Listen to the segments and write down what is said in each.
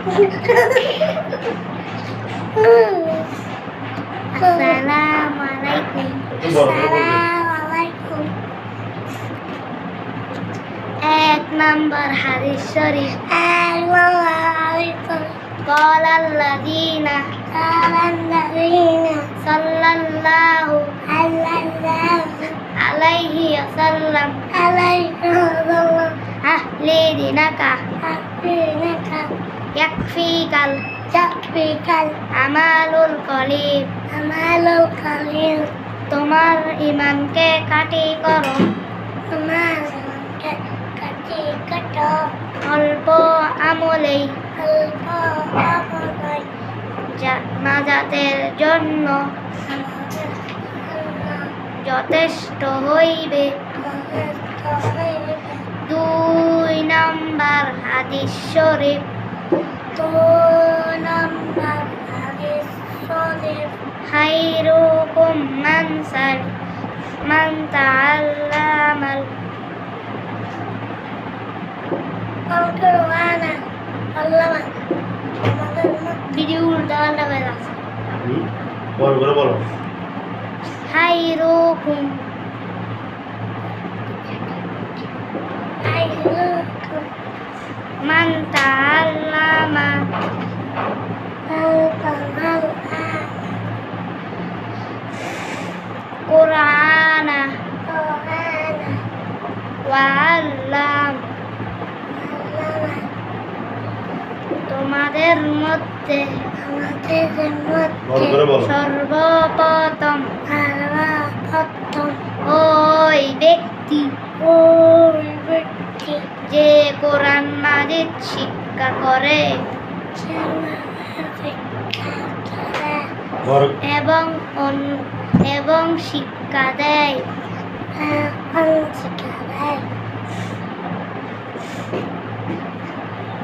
Assalamualaikum. Assalamualaikum. এক নম্বর হাদিস শরীফ। Assalamualaikum. قال الذين صلى الله عليه وسلم أهلي دينك يكفيك العمل القليل তোমার ইমানকে কাটি করো অল্প আমলেই নাজাতের জন্য যথেষ্ট হইবে। 2 নম্বর হাদিস শরীফ। খায়রুকুম মান তাআল্লামাল ভিডিওর দাঁড়ানো বেলা বলো খায়রুকুম মান তাআল্লামা কুরআনা ওয়া আল্লাম তোমাদের মধ্যে সর্বপ্রথম ওই ব্যক্তি যে কোরআন মাজিদ শিক্ষা করে এবং শিক্ষা দেয়।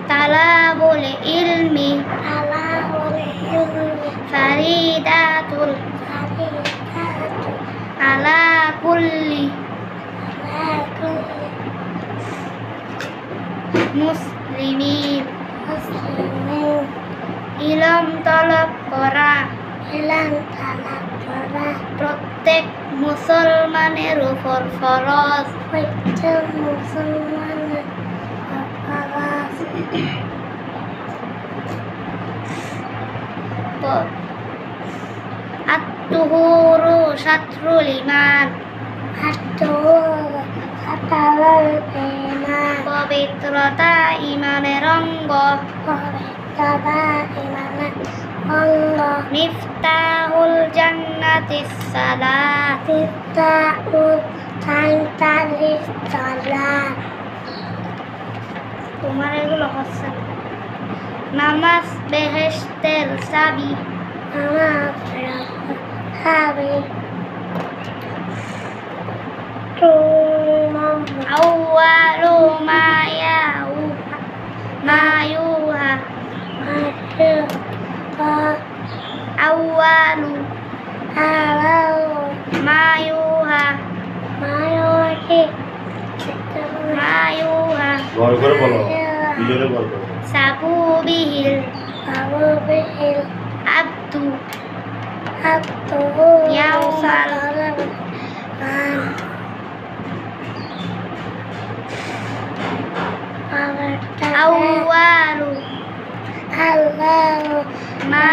তালাবুল ইলমি ফারিদাতুল আলা কুল্লি মুসলিমিন ইলম তলব করা প্রত্যেক মুসলমানের উপর ফরজ। আত-তুহুরু শাত্রুল ঈমান পবিত্রতা ঈমানের অঙ্গ। মিফতাহুল জান্নাতিস সালাত তোমার এগুলো হচ্ছে নামাজ বেহেশতের চাবি। আউয়ালু মা ইউহা আউয়ালু মা ইউহা সাবু বিহিল আব্দু ইয়াউমাল আউয়ালু মা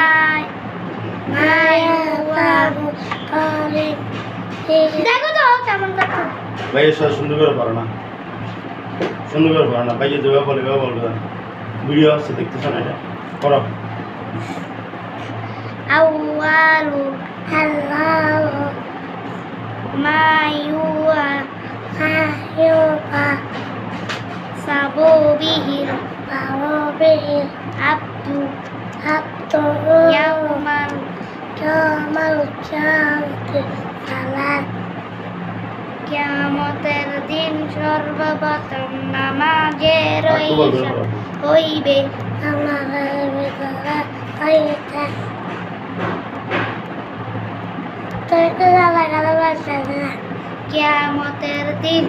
দেখো তো কেমন কথা ভাই সুন্দর করে পারো না ভাই যে বলবে ভিডিও আছে দেখতেছ না এটা করো। আউয়ালু মা ইউহা সাবু বিহিল আব্দু ইয়াউমাল কিয়ামতের দিন সর্বপ্রথম নামাজের হইবে। কিয়ামতের দিন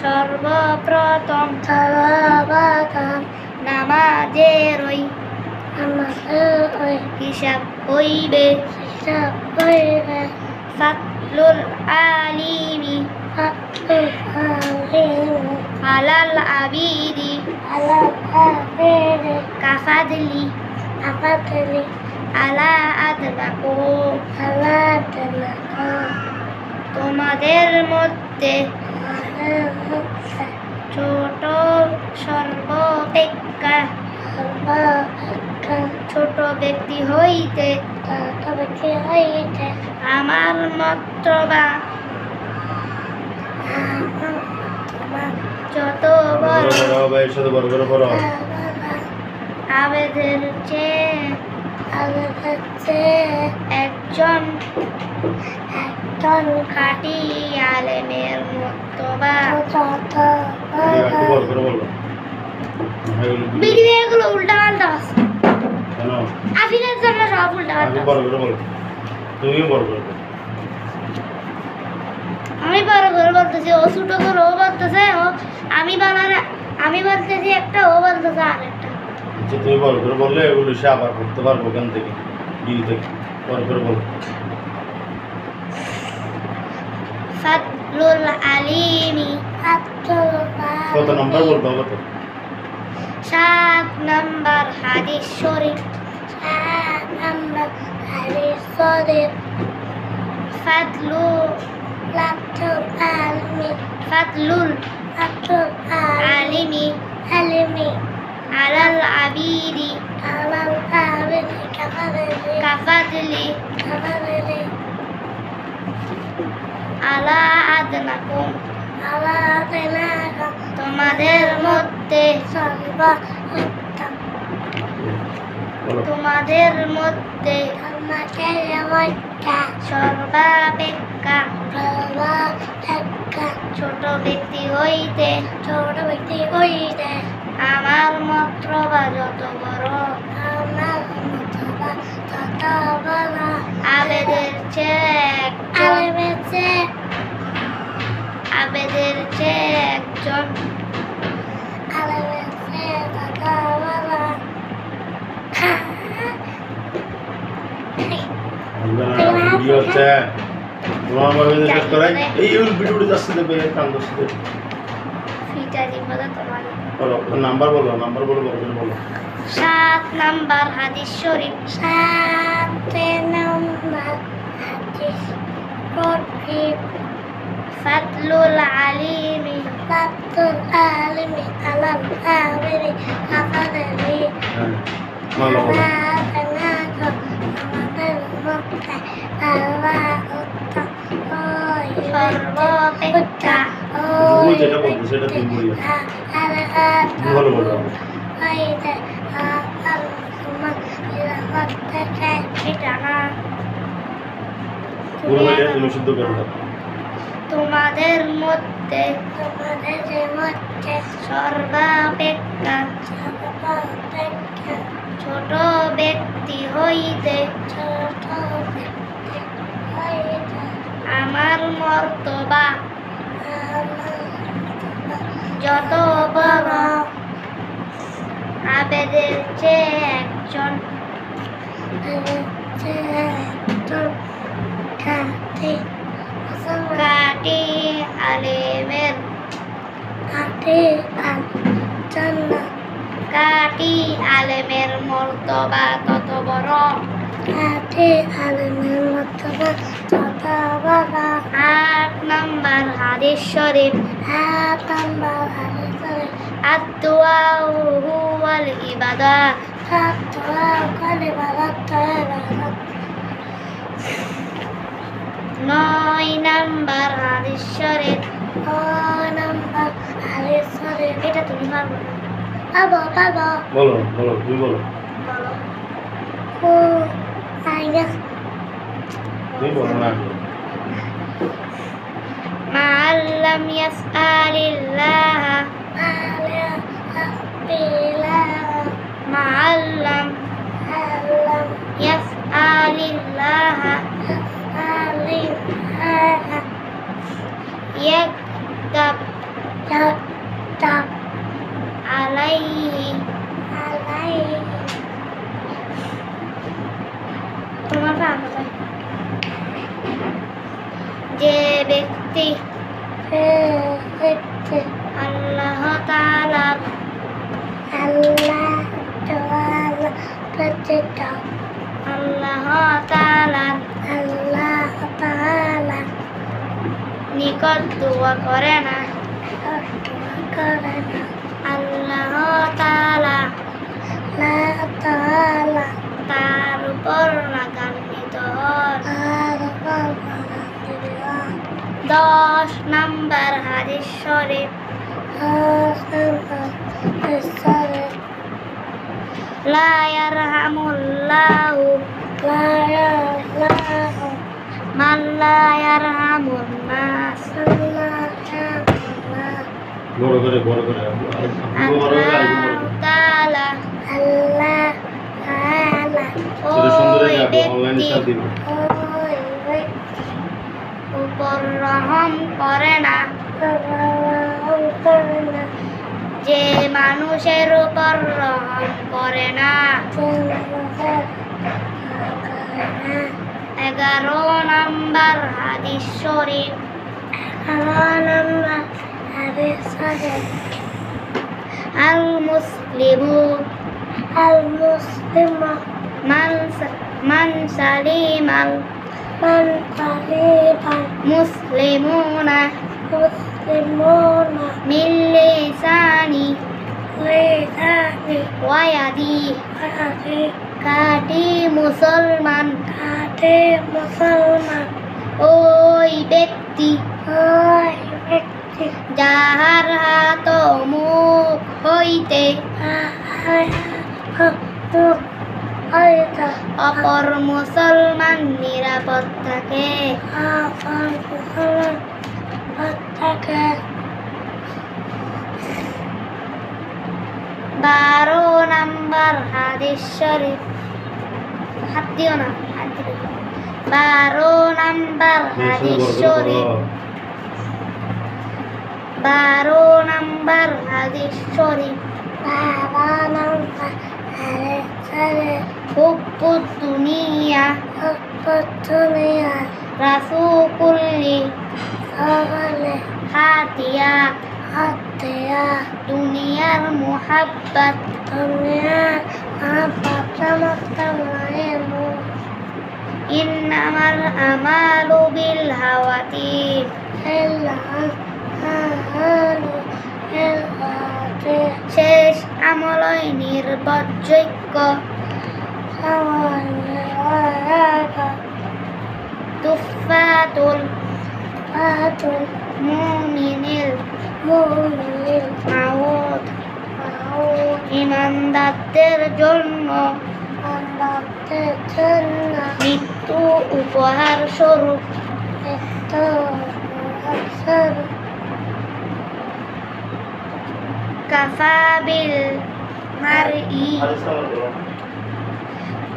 সর্বপ্রথম নামাজের ওই হিসাব হইবে ফাতলুল আলিমি আলাল আবিদি কাফাদলি আলা আদনাকুম তোমাদের মধ্যে ছোট সর্বাপেক্ষা ছোট ব্যক্তি হইতে আমার মতবা যত বড় ভাইয়ের সাথে বড় করে পড়ো। আবেদের চেয়ে একজন খাঁটি আলেমের মতবা একটু বড় করে বলো। ভিডিও এগুলো উল্টা পাল্টা কেন? আফিনের জন্য সব উল্টা আগে পাল্টা বড় করে বলো। তুমিও বড় করে বলো। আমি বড় করে বলতেছি, ও ছোট করে ও বলতেছে, ও আমি বলতেছি একটা, ও বলতেছে আরেকটা। আচ্ছা তুমি বড় করে বললে এগুলো সে আবার করতে পারবো ওখান থেকে ডিল থেকে। বড় করে বলো। ফাতলুল আলিমি কত নম্বর বলবো কত? 7 নাম্বার হাদিস শরীফ ফাতলুল আলিমি আলাল আবিদি কাফাদলি আলা আদনাকুম তোমাদের মধ্যে বলো। তোমাদের মধ্যে সর্বাপেক্ষা ছোট ব্যক্তি হইতে আমার মতবা যত বড় আবেদের চেয়ে একজন ভিডিও হচ্ছে তোমার মোবাইলে চেক করাই এই ভিডিওটি যাচ্ছে দেবে কান দস্তে ফিটা দিব না তোমার। বলো নাম্বার বলো, নাম্বার বলো, বড় করে বলো। 7 নাম্বার হাদিস শরীফ ফাতলুল আলিমি হ্যাঁ বলো বলো। সর্বাপেক্ষা তুমি যেটা বলছো সেটা তুমি বলো। বলো বলো। এটা না পুরো বলে তুমি শুদ্ধ করে দাও। তোমাদের মধ্যে সর্বাপেক্ষা ছোট ব্যক্তি হইতে আমার মর্তবা যত বড় আবেদের চেয়ে একজন কাটি আলেমের কাটি আলেমের মর্তবা তত বড় 8 নাম্বার হাদিস শরীফ আদ-দুআ হুয়াল ইবাদাত 9 নাম্বার হাদিস শরীফ এটা তুমি পারবে না। বলো বলো তুমি বলো। তুমি বলো না। মা'আল্লাম ইয়াসআলিল্লাহ মা'আল্লাম ইয়াসআলিল্লাহ ইয়াকতাব আলাইহি বদদুয়া করে না আল্লাহ তাআলা তার উপর রাগান্বিত হন। 10 নম্বর হাদিস শরীফ লা ইয়ারহামুল্লাহু মান লা ইয়ারহামুন নাস। বড় করে আল্লাহ তাআলা ছোট সুন্দর ওই যাবে অনলাইনে সাথ ব্যক্তির দিব উপর রহম করে না যে মানুষের উপর রহম করে না। 11 নম্বর হাদিস শরীফ আল মুসলিমু মান সালিমাল মুসলিমুনা মিন লিসানি ওয়া ইয়াদি। খাঁটি মুসলমান ওই ব্যক্তি যাহার হাত ও মুখ হইতে অপর মুসলমান নিরাপদ থাকে। 12 নম্বর হাদিস শরীফ 12 নম্বর হাদিস শরীফ 12 নম্বর হাদিস শরীফ হুব্বুদ দুনিয়া রাসূকুল্লি হাতিয়া দুনিয়ার মুহাব্বত ইন্নামাল আমালু বিল হাওয়াতি শেষ আমলই নির্ভরযোগ্য। তুফাতুল মুমিনিল মাউত ইমানদারদের জন্য মৃত্যু উপহার স্বরূপ। কাফা বিল মারই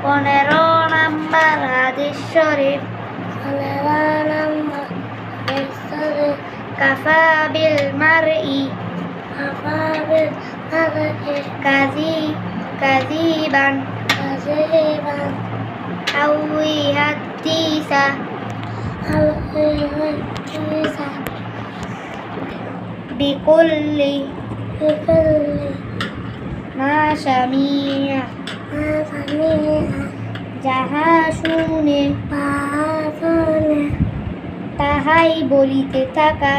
15 নম্বর হাদিস শরীফ কাফা বিল মারই কাযিবান আও ইহাদ্দিসা বিকুল্লি মা সামিয়া যাহা শুনে তাহাই বলিতে থাকা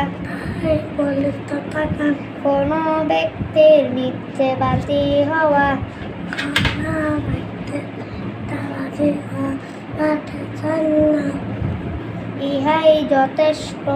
কোন ব্যক্তির মিথ্যেবাদী হওয়া ইহাই যথেষ্ট।